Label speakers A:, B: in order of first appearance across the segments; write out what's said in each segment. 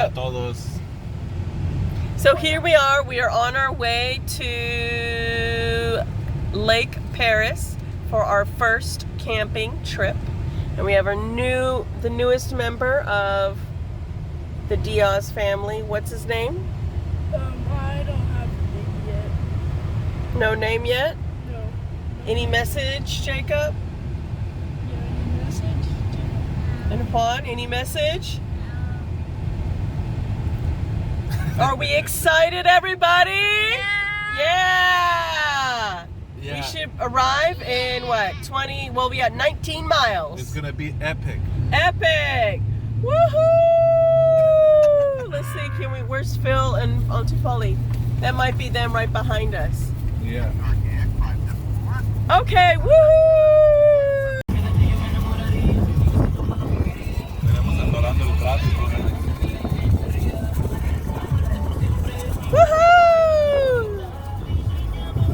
A: a todos.
B: So here we are on our way to Lake Perris for our first camping trip. And we have the newest member of the Diaz family. What's his name?
C: I don't have a name yet.
B: No name yet?
C: No.
B: Any message, Jacob?
C: Yeah, any message?
B: And Juan, any message? Are we excited, everybody? Yeah! We should arrive in what, 20, well, we got 19 miles.
A: It's gonna be epic.
B: Epic! Woohoo! Let's see, where's Phil and Auntie Polly? That might be them right behind us.
A: Yeah.
B: Okay, woohoo! Woohoo!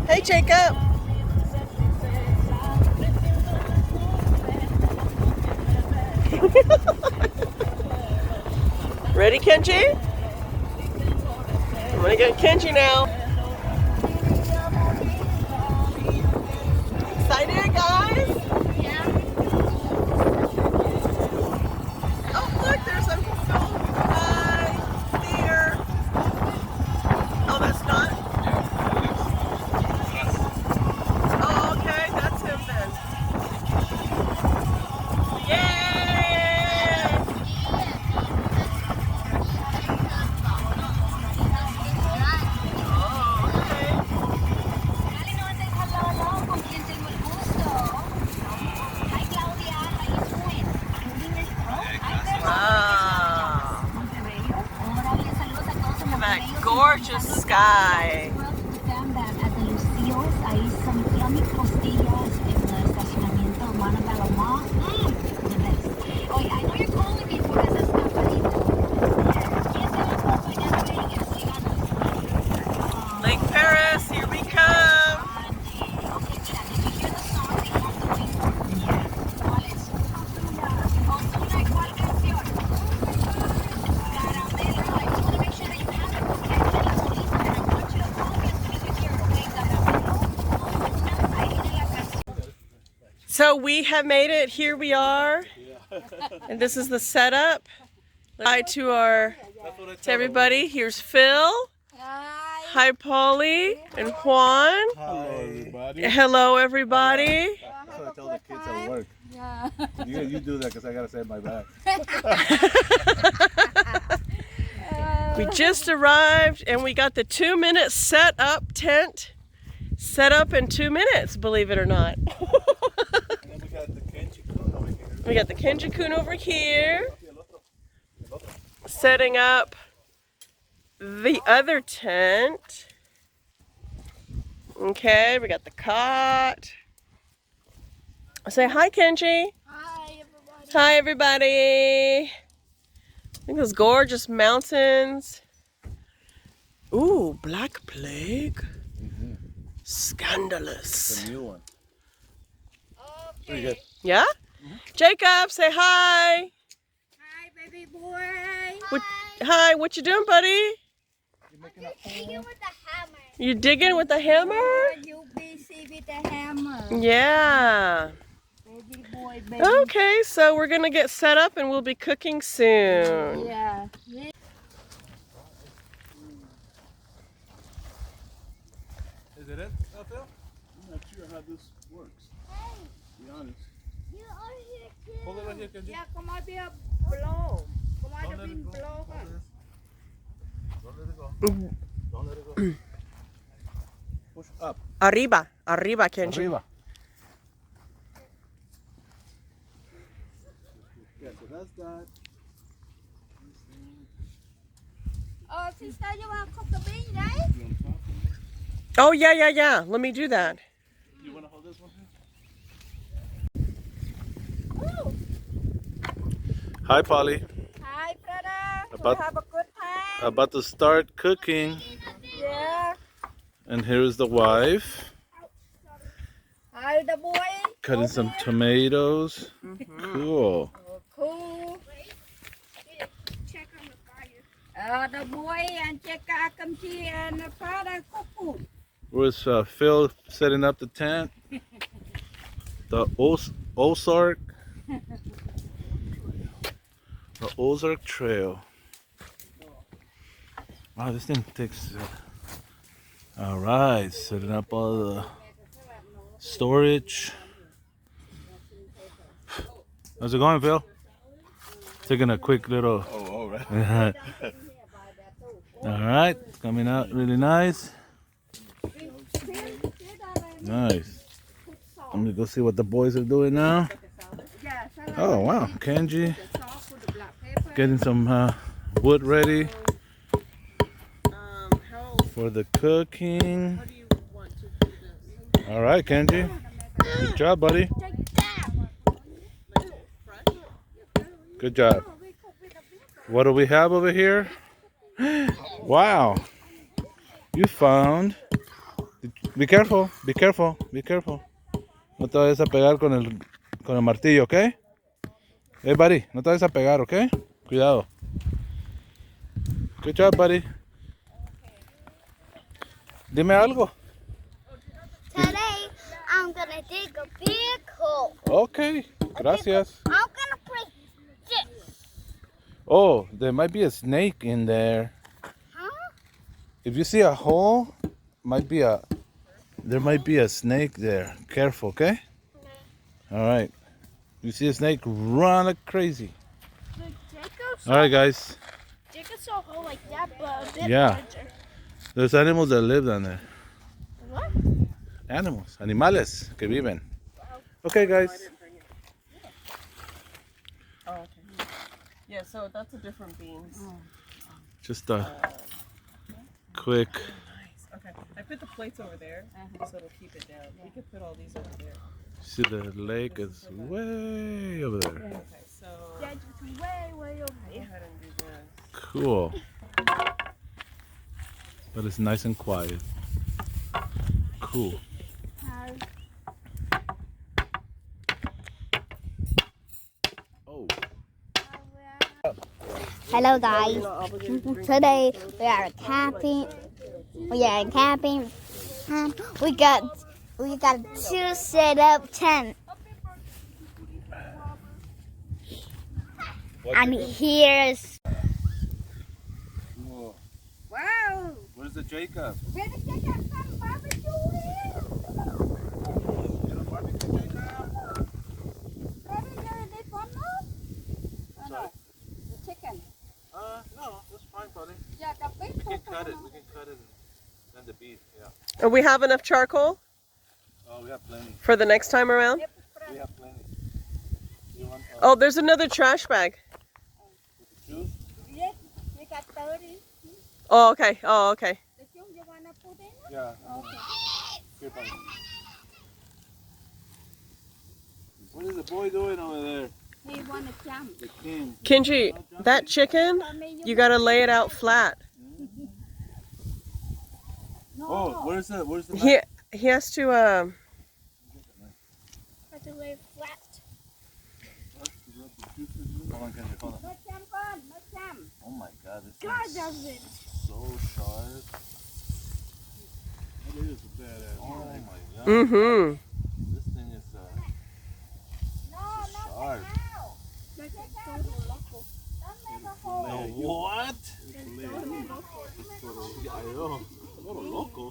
B: Hey, Jacob. Ready, Kenji? I'm gonna get Kenji now. Excited, guys?
C: Yeah.
B: Oh, look, there's Uncle Phil. Hi, there. Oh, that's not? Oh, okay, that's him then. Yay! Oh, okay. Wow. Look at that gorgeous sky. Lake Perris, here we come. So we have made it. Here we are. And this is the setup. Hi to everybody. Here's Phil. Hi, Polly and Juan.
A: Hello, everybody.
B: Hello, everybody.
A: That's what I tell the kids at work.
C: Yeah.
A: You do that because I gotta save my back.
B: We just arrived and we got the 2-minute set-up tent set up in 2 minutes, believe it or not.
A: And then we got the Kenji Kun over here.
B: We got the Kenji Kun over here, setting up the other tent. Okay, we got the cot. Say hi, Kenji.
C: Hi, everybody.
B: Hi, everybody. Look at those gorgeous mountains. Ooh, Black Plague. Scandalous.
A: It's a new one.
C: Okay.
A: Pretty good.
B: Yeah? Jacob, say hi.
C: Hi, baby boy.
B: Hi, what you doing, buddy?
C: Digging with the hammer.
B: You digging with the hammer?
C: You busy with the hammer.
B: Yeah.
C: Baby boy, baby.
B: Okay, so we're gonna get set up and we'll be cooking soon.
C: Yeah.
A: Is it Phil? I'm not sure how this works.
C: Hey,
A: To be honest.
C: you are here too.
A: Hold it right here, Kenji.
C: Yeah, come on, be a blow. Come on,
A: Don't let
C: be
A: it go.
C: blow.
A: Don't let it go. Don't let it go. Push up.
B: Arriba, arriba, Kenji.
A: Arriba. Yeah, so that's that.
C: Oh, sister, you want to cook the bean, right?
A: You on top?
B: Oh, yeah. Let me do that.
A: You want to hold this one here?
C: Ooh.
A: Hi, Polly.
C: Hi, brother.
A: About-
C: We have a good time.
A: About to start cooking.
C: Yeah.
A: And here's the wife.
C: Hi, the boy.
A: Cutting some tomatoes. Cool.
C: Cool. The boy and Cheka Kenji and the father Kuku.
A: Where's Phil setting up the tent? The Ozark Trail. Wow, this thing takes. All right, setting up all the storage. How's it going, Phil? Taking a quick little.
D: Oh, all right.
A: All right, it's coming out really nice. Nice. Let me go see what the boys are doing now. Oh wow, Kenji getting some wood ready for the cooking. All right, Kenji. Good job, buddy. Good job. What do we have over here? Wow. You found. Be careful, be careful, be careful. No te vayas a pegar con el martillo, ¿ok? Hey, buddy, no te vayas a pegar, ¿ok? Cuidado. Good job, buddy. Dime algo.
E: Today, I'm gonna dig a big hole.
A: Okay, gracias.
E: I'm gonna put this.
A: Oh, there might be a snake in there.
E: Huh?
A: If you see a hole, there might be a snake there. Careful, okay? All right. You see a snake, run like crazy. All right, guys.
E: Jacob saw a hole like that, but a bit
A: Yeah.
E: larger.
A: There's animals that live down there.
E: What?
A: Animales que viven. Okay, guys.
B: Oh, okay. Yeah, so that's a different beans.
A: Just a quick.
B: Nice. Okay. I put the plates over there, so it'll keep it down. We could put all these over there.
A: See, the lake is way over there.
B: Okay, so
C: Yeah, just way over
B: go
C: there.
B: ahead and do this.
A: Cool. But it's nice and quiet. Cool. Oh.
E: Hello, guys. Today we are camping. We are camping. We got two set up tents. And here's
A: Whoa.
C: Wow.
A: Where's the Jacob?
C: Where did Jacob come barbecue here?
A: Sorry.
C: The chicken.
A: No, that's fine, buddy.
C: Yeah, the beef.
A: We can cut it. We can cut it and the beef. Yeah.
B: And we have enough charcoal
A: Oh, we have plenty.
B: for the next time around?
A: We have plenty. You want
B: Oh, there's another trash bag.
A: juice?
C: Yes, we got 30.
B: Oh, okay. Oh, okay.
C: The juice you wanna put in?
A: Yeah.
C: Okay.
A: Here, buddy. What is the boy doing over there?
C: He wanna jump.
A: The king.
B: Kenji, that chicken, you gotta lay it out flat.
C: No.
A: Oh, where's the
B: He has to
E: have to lay flat.
A: Hold on, Kenji, hold on.
C: No jump on, no jump.
A: Oh my God, this
C: God
A: thing
C: does
A: is
C: it.
A: so sharp.
D: That is a badass.
A: Oh my God.
B: Mm-hmm.
A: This thing is
C: No, not
A: sharp.
C: now. Like a total loco. Don't make a hole.
A: No, what?
D: Total
A: I know. Total loco.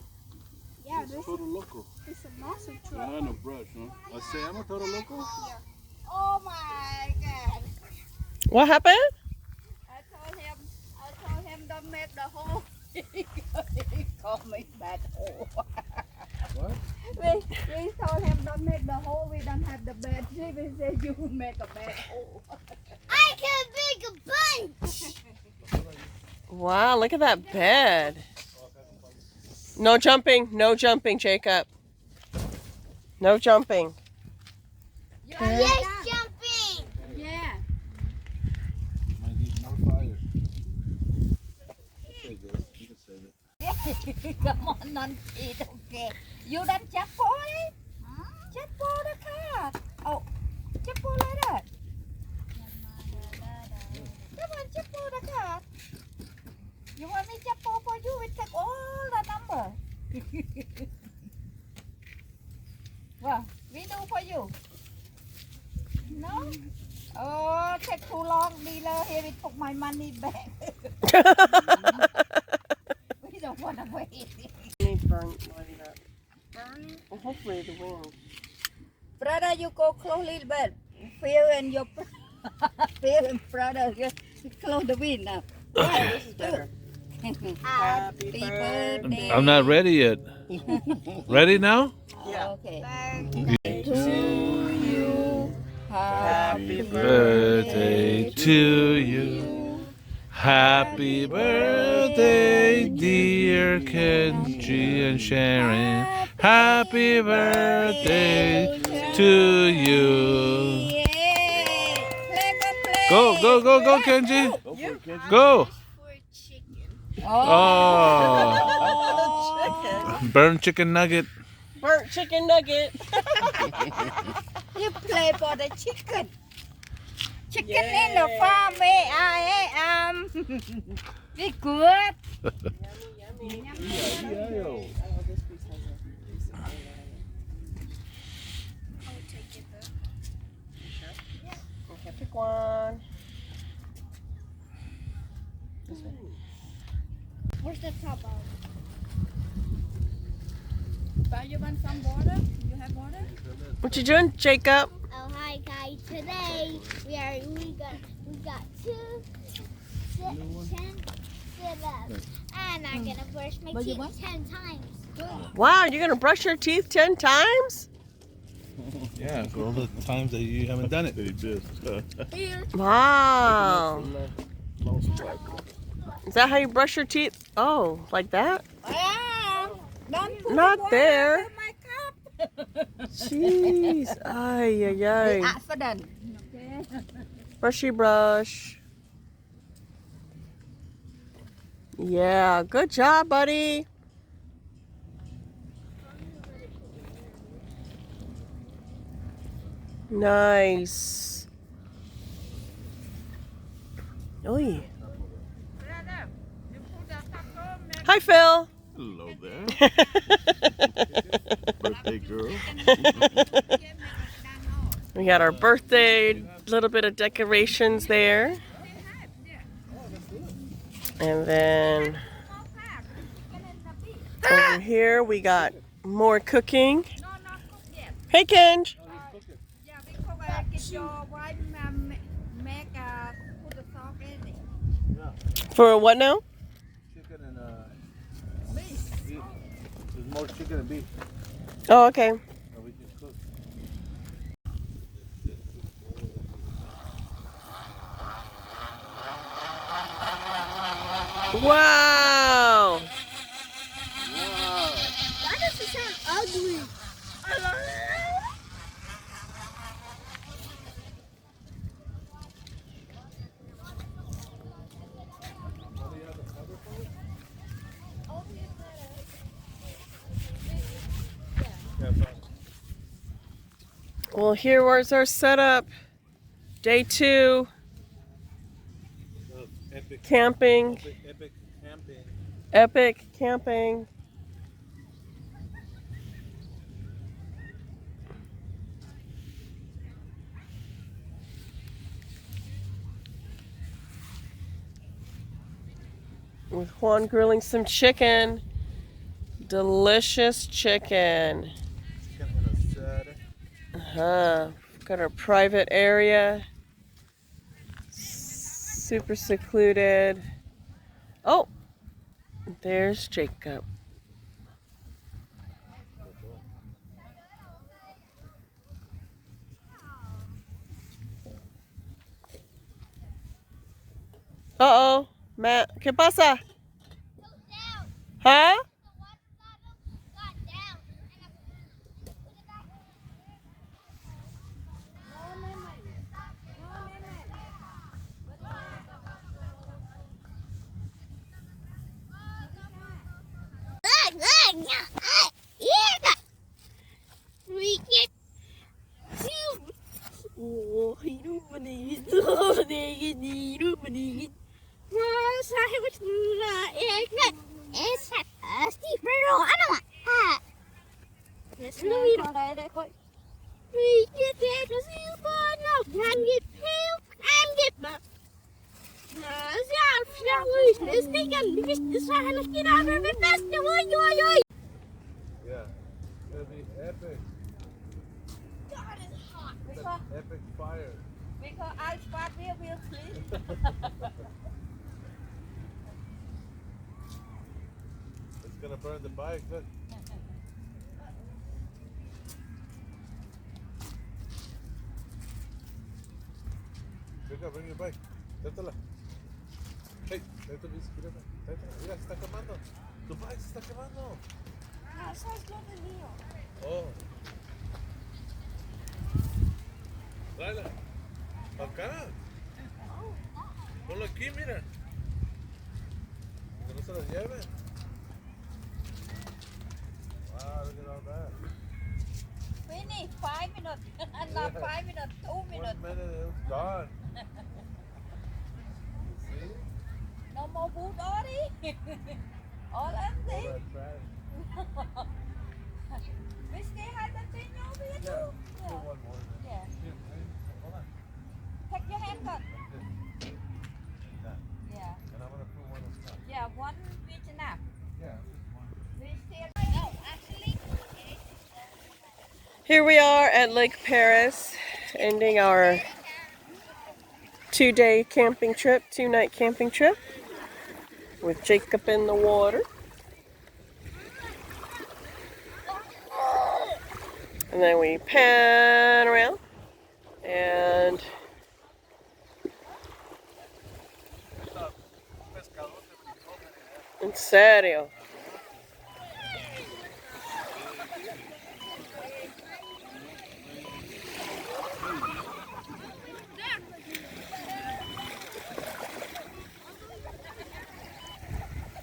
C: Yeah, this
D: Total loco.
C: is a massive
D: Yeah,
C: truck.
D: I know brush, huh? I say I'm a total loco.
C: Oh my God.
B: What happened?
C: I told him don't make the hole. He called me bad hole.
D: What?
C: We told him don't make the hole, we don't have the bed. He said you make a bad hole.
E: I can make a bunch.
B: Wow, look at that bed. No jumping, Jacob. No jumping.
E: Yes, jumping.
C: Yeah.
A: Might need more fire. Save this. You can save it.
C: Come on, non eat, okay. You done chặt phố đi. Chặt phố đó cả. Oh, chặt phố lại đó. Come on, chặt phố đó cả. Well, we do for you. No? Oh, take too long, dealer. Here we took my money back. We don't want to wait.
B: Need to burn light it up. Well, hopefully the wind.
C: Brother, you go close a little bit. Feel and your feel and brother, just close the wind now.
B: Yeah, this is better.
C: Happy birthday.
A: I'm not ready yet. Ready now?
B: Yeah.
C: Okay.
B: To
C: you.
B: Happy
A: Birthday to you. Happy birthday, dear Kenji and Sharon. Happy birthday to you.
C: Yay. Play.
A: Go, Kenji. Go. Oh, burnt chicken nugget.
B: Burnt chicken nugget.
C: You play for the chicken. Chicken
B: Yeah.
C: in the farm, where I am. Be good.
B: Okay, pick one.
E: Where's the top of?
C: You want some water? You have water?
B: What you doing, Jacob?
E: Oh hi guys! Today we got 10 sit-ups, and I'm gonna brush my
C: But you
E: teeth
C: what?
E: 10 times.
B: Wow, you're gonna brush your teeth 10 times?
A: Yeah, for all the times that you haven't done it.
B: Wow. Is that how you brush your teeth? Oh, like that?
C: Don't put
B: Not
C: the water
B: there.
C: in my cup.
B: Jeez. Ay, ay, ay.
C: Accident.
B: Brushy brush. Yeah, good job, buddy. Nice. Oi. Hi, Phil.
D: Hello there, birthday girl.
B: We got our birthday, little bit of decorations there. And then over here we got more cooking. Hey, Kenj.
C: Yeah, because get your wife make put the sauce in it.
B: For what now?
D: Chicken and beef. There's more chicken and beef
B: Oh, okay.
D: that we can cook.
B: Wow.
E: Why does it sound ugly?
B: Well, here was our setup. Day 2.
D: Epic
B: Camping.
D: camping.
B: Epic camping. With Juan grilling some chicken. Delicious chicken.
D: Chicken in a set.
B: Got our private area. Super secluded. Oh, there's Jacob. Uh-oh, Matt, ¿qué pasa? Huh?
A: Yeah. It's gonna be epic. Epic fire.
C: Because I spot here real clean.
A: It's gonna burn the bike. Look. Venga, bring your bike. Trétala. Hey, trétala, trétala. Mira, se está quemando. Tu bike se está quemando.
C: No, eso es lo de mío.
A: Oh. Tráela. Acá. Ponlo aquí, mira. Que no se las lleve. Wow, look at all that.
C: Finish 5 minutes. Not 5 minutes, 2 minutes.
A: 1 minute and it was gone. You see?
C: No more food already. All
A: All
C: empty.
A: that trash.
C: We still have the thing over here
A: Yeah.
C: too.
A: Do one more. Then.
C: Yeah.
A: Here, hold on.
C: Take your hand gun.
A: Like this. Like that.
C: Yeah.
A: And I'm gonna put one on top.
C: Yeah, one is enough.
A: Yeah, just one.
C: We still no, actually.
B: Here we are at Lake Perris, ending our 2-day camping trip, 2-night camping trip with Jacob in the water. And then we pan around and en serio.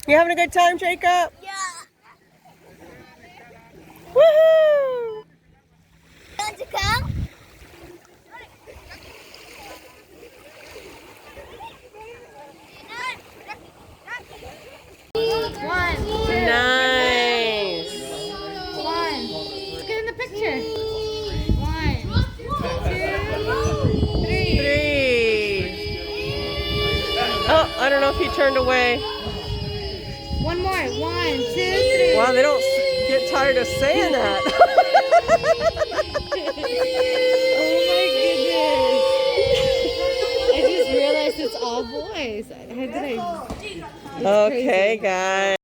B: You having a good time, Jacob?
E: Yeah.
B: Woohoo!
E: Want to come?
F: One.
B: Nice.
F: One. Look at in the picture. 1, 2, 3.
B: 3. Oh, I don't know if he turned away.
F: One more. 1, 2, 3.
B: Wow, they don't get tired of saying that.
F: Oh my goodness. I just realized it's all boys. How did I?
B: Okay, guys.